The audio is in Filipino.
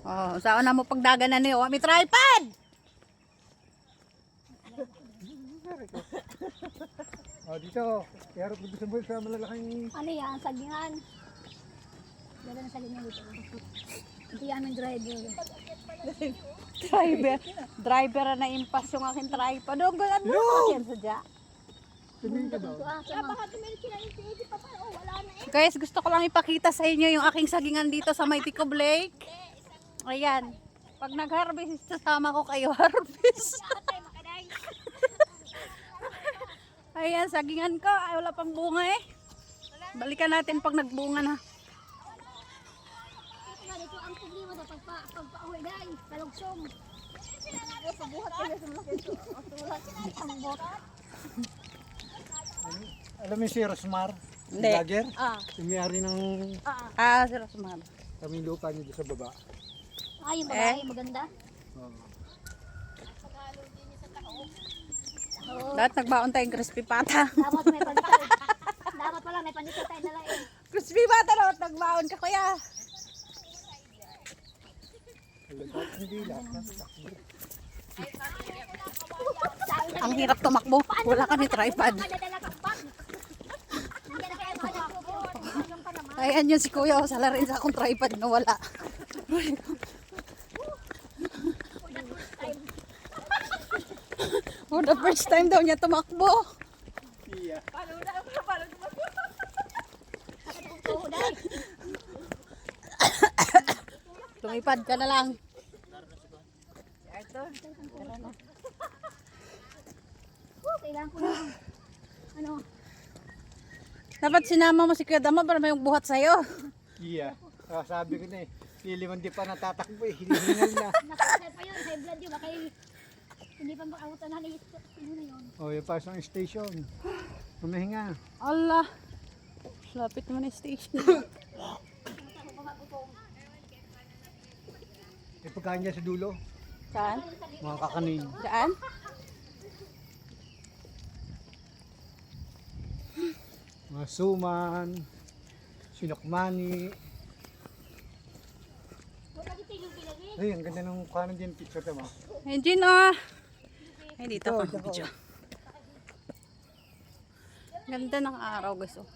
Oh, saan na mo pagdaganan niyo? May tripod! Oh, dito. Kaya rin sa bulsa malalaking... Ano yan? Sagingan. Gala na sagingan dito. Ito yung aming driver. Driver na impas yung aking tripod. Oh, ano Yo! yan sadya? Tumingin ka daw. Baka tumili sila yung tiidi pa pa. Oh, wala na eh. Guys, gusto ko lang ipakita sa inyo yung aking sagingan dito sa May Ticob Lake. Ayan. Pag nag-harvest, sasama ko kayo harvest. Ayan, sagingan ko. Ay, wala pang bunga eh. Balikan natin pag nagbunga na. Ito ang problema daw pagpa-uwi dahil kalugsong. Pabuhat kayo sa malaki ito. Ang bota. Alam mo yung si Rosmar? Hindi. Vlogger? Ah. Yung may-ari ng Ah, si Rosmar. kami lupa niyo sa baba. Ay, yung babae maganda. Oh. Lahat nagbaon tayong crispy pata. Dapat may pandesal. Dapat pala may pandesal tayo nalain. Crispy pata lahat nagbaon ka kuya. Hindi lang. Ang hirap tumakbo. Wala ka ni tripod. Madadala ka bag. Hindi na kaya makadala. Yung pa naman. Ayan yun si kuya. Sala rin sa akong tripod na wala. For the first time daw niya tumakbo. Iya. Tumipad ka na lang. Kailangan ko na. Ano? Dapat sinama mo si Kuya Dama para may buhat sa'yo. Iya. Sabi ko na eh. Liliman di pa natatakbo eh. Hinihingal na. Nakasal pa yun. High blood yun. Baka hindi pa makautan na yun. Oh, yung pasang station. Humihinga. Allah. Lapit mo na yung station. May pagkain dyan sa dulo. Saan? Mga kakanin. Saan? Mga suman. Sinokmani. Ay, ang ganda ng kanan dyan picture tama. Engine ah. Ay dito Ito, ka. ito. Ganda ng araw guys. Oh.